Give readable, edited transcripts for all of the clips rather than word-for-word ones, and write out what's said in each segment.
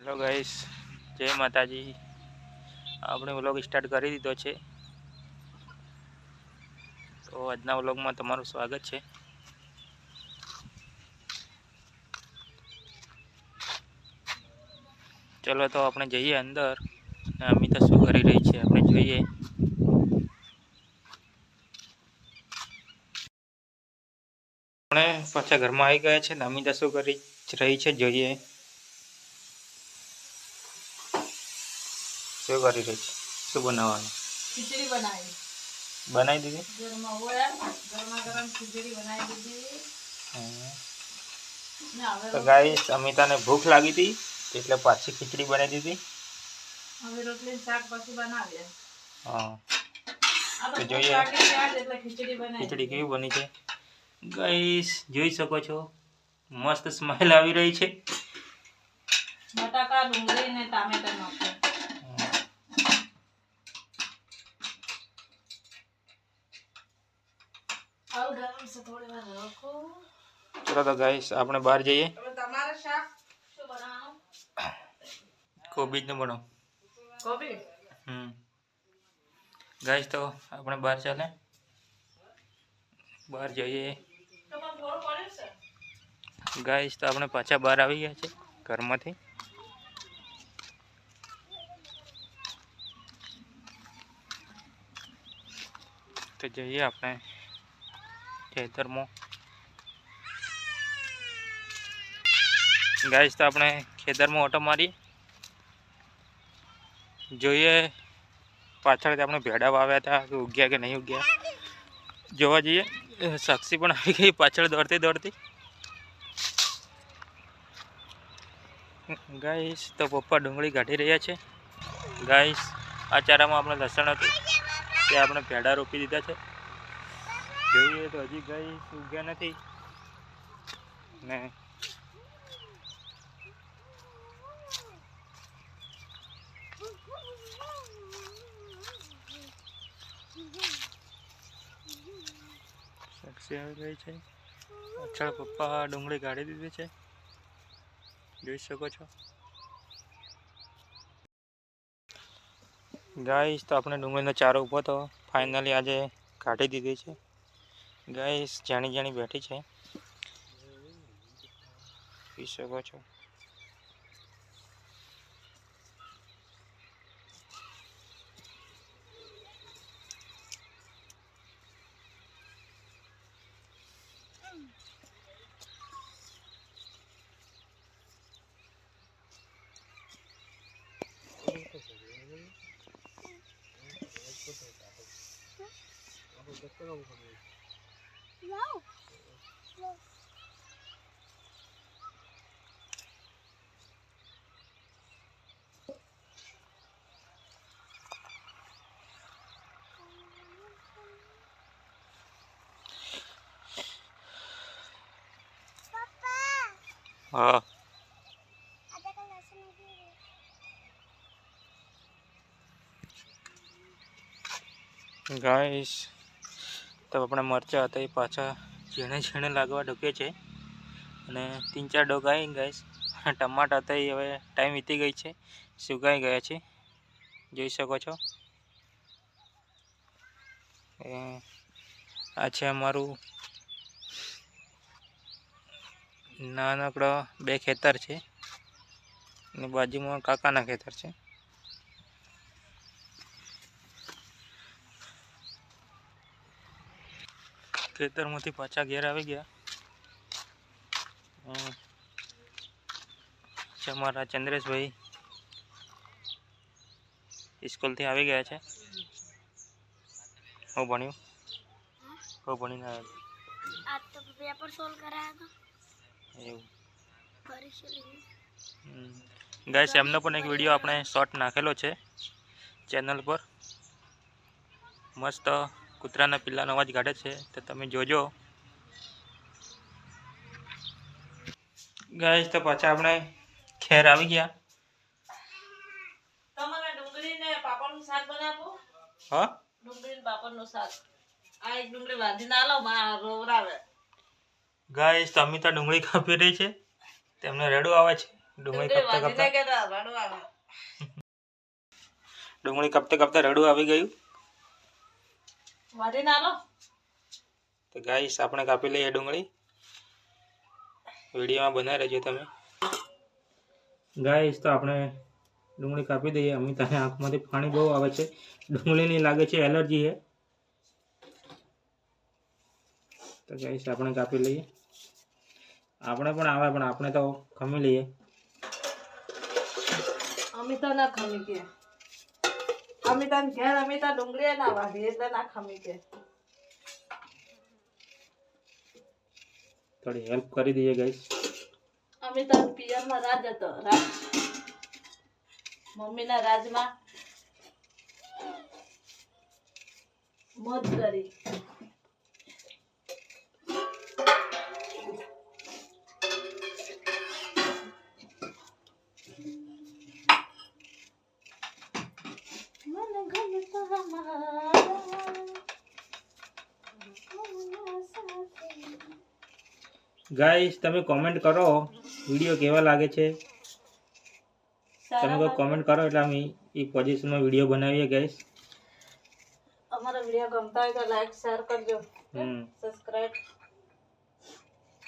Hello guys, જય માતાજી। આપણે વ્લોગ સ્ટાર્ટ કરી દીધો છે, તો આજના વ્લોગમાં તમારું સ્વાગત છે। ચલો તો આપણે જઈએ અંદર। અમિતા શું કરી રહી છે આપણે જોઈએ। આપણે પાછા ઘરમાં આવી ગયા છે ને અમિતા શું કરી રહી છે જોઈએ। શું કરી રહી છે? શું બનાવવાનું? खिचड़ी बनाई બનાવી દીધી? गरमा वो है गरमा गरम खिचड़ी बनाई दीदी ने હવે તો ગાઈસ અમિતાને ભૂખ લાગી હતી એટલે પાછી ખીચડી બનાવી દીધી। હવે રોટલી શાક પછી બનાવીએ। હા આ તો તો જોઈએ લાગી ગયા એટલે ખીચડી બનાવી ખીચડી કેવી બની છે। ગાઈસ જોઈ શકો છો, મસ્ત સ્મેલ આવી રહી છે। બટાકા ડુંગળી ને ટામેટા નાખો। और गरम से थोड़ी बार रखो। चलो तो गाइस આપણે બહાર જઈએ। હવે તમારે શાક શું બનાવવાનું? કોબીજ નું બનાવો। કોબી ગાઈસ તો આપણે બહાર ચાલે, બહાર જઈએ। તો પણ થોડું પડ્યું છે। ગાઈસ તો આપણે પાછા બહાર આવી ગયા છે ઘરમાંથી। તો જઈએ આપણે ખેતરમાં। ગાઈસ તો આપણે ખેતરમાં ઓટો મારી જોઈએ પાછળથી આપણે ભેડા વાવ્યા હતા કે ઉગ્યા કે નહીં ઉગ્યા જોવા જઈએ। સાક્ષી પણ આવી ગઈ પાછળ દોડતી દોડતી। ગાઈસ તો પપ્પા ડુંગળી કાઢી રહ્યા છે। ગાઈસ આ ચારામાં આપણે લસણ હતું તે આપણે ભેડા રોપી દીધા છે। જોઈએ તો હજી ગાઈસ ઉગ્યા નથી ને સાક્ષી આવી ગઈ છે। પાછળ પપ્પા ડુંગળી કાઢી દીધી છે, જોઈ શકો છો। ગાઈસ તો આપણે ડુંગળીનો ચારો ઊભો હતો, ફાઇનલી આજે કાઢી દીધી છે। ગાઈસ જાણી જાણી બેઠી છે, જોઈ શકો છો। હા ગાઈસ તો આપણે મરચા હતા એ પાછા ઝીણે ઝીણે લાગવા ઢોકે છે અને 3-4 ડોક આવી ગાઈસ। ટમાટા હતા એ હવે ટાઈમ વીતી ગઈ છે, સુકાઈ ગયા છે, જોઈ શકો છો। આ છે અમારું નાનકડા 2 ખેતર છે અને બાજુમાં કાકાના ખેતર છે। ખેતરમાંથી પાછા ઘેર આવી ગયા છે। અમારા ચંદ્રેશભાઈ સ્કૂલથી આવી ગયા છે। હું ભણ્યું હું ભણીને આવ્યો आज तो पेपर सोल्व कराया था એવું। परीक्षा ली ગાઈસ એમનો પણ એક વિડીયો આપણે શોર્ટ નાખેલો છે ચેનલ પર, મસ્ત કૂતરાના પિલ્લાનો અવાજ કાઢે છે તો તમે જોજો। ગાઈસ તો પાછા આપણે ખેર આવી ગયા। તમારે ડુંગળી ને પાપડનું શાક બનાવો। હા ડુંગળી ને પાપડનું શાક આ એક ડુંગળી વાધી ના લો માં રોવરાવે। ગાઈસ તો અમિતા ડુંગળી કાપી રહી છે, તેમને રેડું આવે છે। ડુંગળી ડુંગળી કાપતા વાઢીને કાપતા કે રડું આવે. ડુંગળી કાપતા કાપતા રડું આવી ગયું. વાઢીને આલો. તો ગાઈસ આપણે કાપી લઈએ ડુંગળી. વિડીયોમાં બનાવી રહેજો તમે. ગાઈસ તો આપણે ડુંગળી કાપી દઈએ. અમિતાને આંખમાંથી પાણી બહુ આવે છે. ડુંગળીની લાગે છે એલર્જી છે. તો ગાઈસ આપણે કાપી લઈએ. આપણે પણ આવે પણ આપણે તો ખમી લઈએ. અમિતા ના ખમી કે. અમિતાને ઘેર અમિતા ડુંગળી ના વાઢી એટલે ના ખમી કે. થોડી હેલ્પ કરી દઈએ ગાઈસ. અમિતા પિયરમાં રાજ હતો. રાજ મમ્મીના રાજમાં મોજ કરી. મને ગમે તમારા ગાઈસ તમે કોમેન્ટ કરો વિડીયો કેવા લાગે છે. તમે કોઈ કોમેન્ટ કરો એટલે અમે એ પોઝિશનમાં વિડીયો બનાવીએ ગાઈસ. અમારો વિડીયો ગમતા હોય તો લાઈક શેર કરજો. સબસ્ક્રાઇબ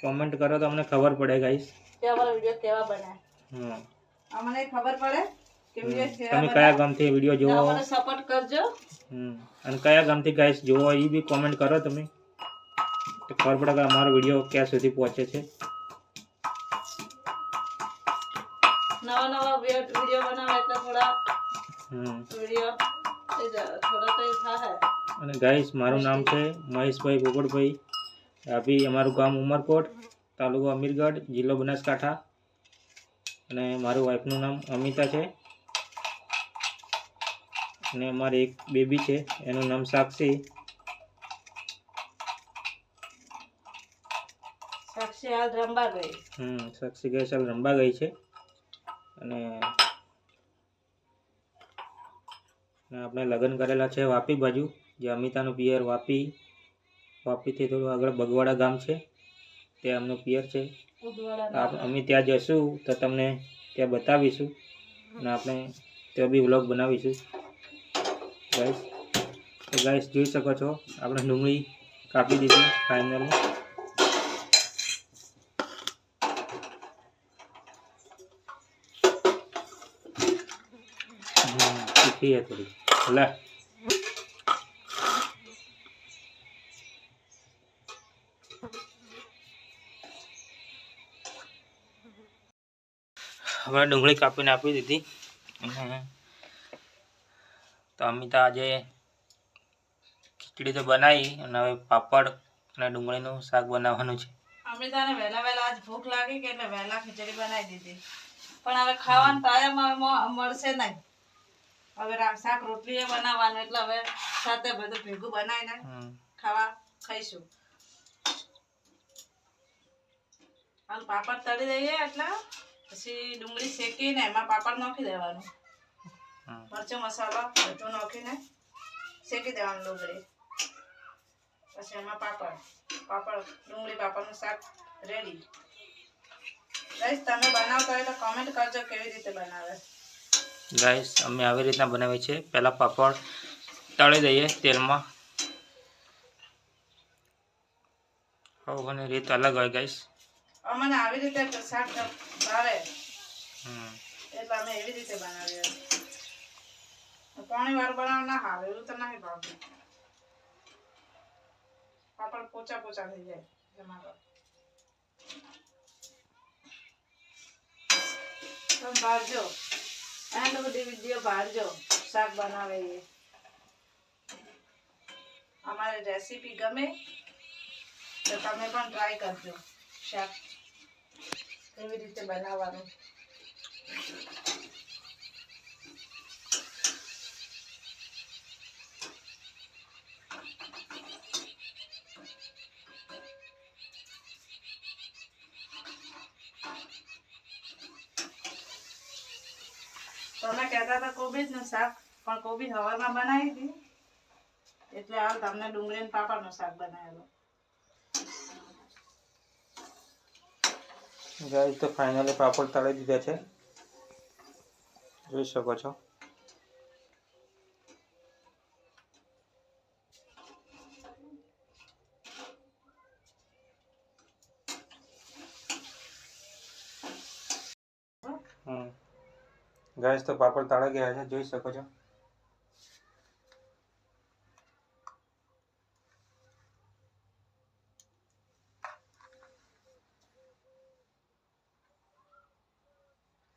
કોમેન્ટ કરો તો અમને ખબર પડે ગાઈસ કે અમારો વિડીયો કેવા બને. અમને ખબર પડે કે વિડીયો કેવા તમે બને. કયા ગામથી વિડીયો જોવો અમને સપોર્ટ કરજો. અને કયા ગામથી ગાઈસ જોવો એ બી કોમેન્ટ કરો તમે. તો ખબર પડે કે અમારો વિડીયો ક્યાં સુધી પહોંચે છે. નવા નવા વિડીયો બનાવે એટલે થોડા વિડીયો થોડા તો થાય. અને ગાઈસ મારું નામ છે મહેશભાઈ પોપટભાઈ. અભી અમારું ગામ ઉમરકોટ, તાલુકો અમીરગઢ, જિલ્લો બનાસકાંઠા. અને મારું વાઈફનું નામ અમિતા છે. અને અમારી એક બેબી છે એનું નામ સાક્ષી. સાક્ષી હાલ રંબા ગઈ. સાક્ષી ગઈ સાલ રંબા ગઈ છે. અને આપણે લગ્ન કરેલા છે વાપી બાજુ. જે અમિતાનું પિયર વાપીથી થોડું આગળ બગવાડા ગામ છે. તે અમનું પિયર છે. અમે ત્યાં જશું તો તમને ત્યાં બતાવીશું. અને આપણે ત્યાં બી વ્લોગ બનાવીશું ગાઈસ. તો ગાઈસ જોઈ શકો છો આપણે ડુંગળી કાપી દીધી ફાઇનલી. તીખી है થોડી લે. હવે ડુંગળી કાપીને આપી દીધી. અને તો અમિતા આજે ખીચડી તો બનાવી અને હવે પાપડ અને ડુંગળીનું શાક બનાવવાનું છે. અમિતાને વહેલા આજ ભૂખ લાગી કે એટલે વહેલા ખીચડી બનાવી દીધી. પણ હવે ખાવાનો ટાઈમ મળશે નહીં. હવે શાક રોટલી એ બનાવવાનું એટલે હવે સાથે બધું ભેગું બનાવીને ખાઈશું. હાલ પાપડ તળી દઈએ એટલે પછી ડુંગળી શેકીને એમાં પાપડ નાખી દેવાનું. મરચું મસાલો બધું નાખીને શેકી દેવાનું ડુંગળી. પછી એમાં પાપડ ડુંગળી પાપડનું શાક રેડી. ગાઈસ તમે બનાવતા હોય તો કમેન્ટ કરજો કેવી રીતે બનાવે. ગાઈસ અમે આવી રીતના બનાવીએ છીએ. પહેલાં પાપડ તળી દઈએ તેલમાં. અને રીત અલગ હોય ગાઈસ. અમને આવી રીતે શાક ભાવે એટલે અમે એવી રીતે બનાવીએ. પાણી વાળું બનાવ ના હાવે એવું તો નહીં ભાવતું. પાપડ પોચા પોચા થઈ જાય એમાં તમે ભાવજો. એન્ડ બધી વિડીયો ભાવજો શાક બનાવે એ. અમારી રેસીપી ગમે તો તમે પણ ટ્રાય કરજો શાક કેવી રીતે બનાવવાનું. તમે કહેતા હતા કોબીજનું શાક પણ કોબી હવારમાં બનાવી હતી એટલે હાલ તમને ડુંગળી અને પાપડનું શાક બનાવેલું. ગાઈસ તો ફાઇનલી પાપડ તળી દીધા છે, જોઈ શકો છો. ગાઈસ તો પાપડ તળાઈ ગયા છે, જોઈ શકો છો.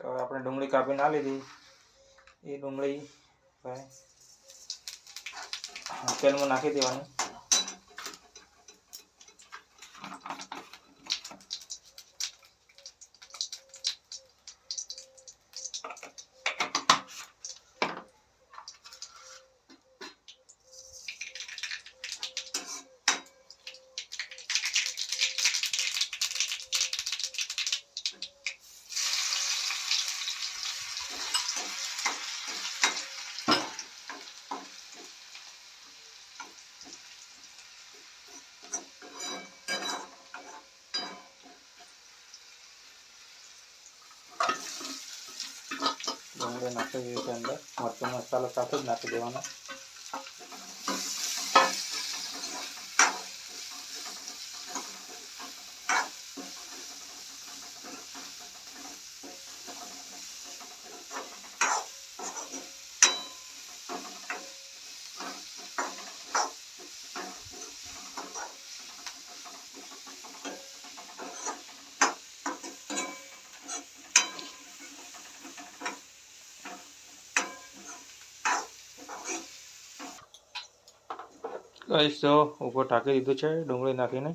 તો હવે આપણે ડુંગળી કાપી ના લીધી, એ ડુંગળી તેલમાં નાખી દેવાની. ડુંગળી નાખી દીધી છે અંદર, મરચું મસાલો સાથે જ નાખી દેવાનો. ગાઈસ તો ઉપર ઢાંકી દીધું છે ડુંગળી નાખીને.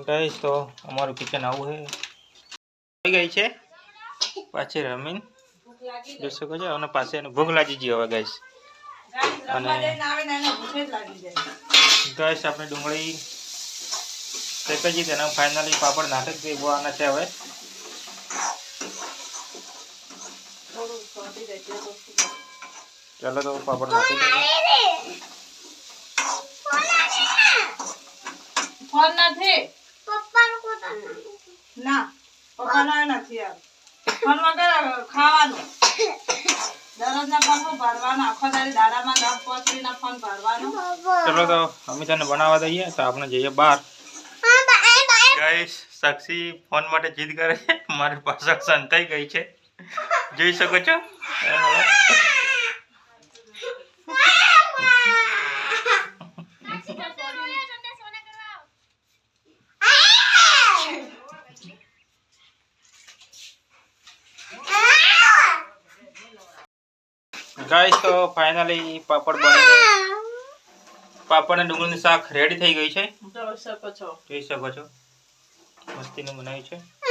ગાઈસ તો અમારું કિચન આવું છે. થઈ ગઈ છે પાછી રમીન, જોઈ શકો છો. અને પાછી એને ભૂખ લાગી ગઈ હવે ગાઈસ. અને ગાઈસ આપણે ડુંગળી શેકાઈ ગઈ, તેના ફાઇનલી પાપડ નાખી દેવાના છે હવે. ચાલો તો પાપડ નાખી દઈએ. ફોન નથી ના, પપ્પાનો નથી યાર. ફોન વગર ખાવાનું દરરોજના ફોન ભરવાનો, આખો દાડી દાડામાં 10-5 ના ફોન ભરવાનો. ચલો તો અમે તને બનાવવા દઈએ, તો આપણે જઈએ બહાર. ગાઈસ સાક્ષી ફોન માટે જીદ કરે છે, મારી પાસે સંતાઈ ગઈ છે, જોઈ શકો છો. ગાઈસ તો ફાઇનલી પાપડ બનીને, પાપડ અને ડુંગળીનું શાક રેડી થઈ ગઈ છે, જોઈ શકો છો. જોઈ શકો છો. મસ્તીનું બનાવ્યું છે.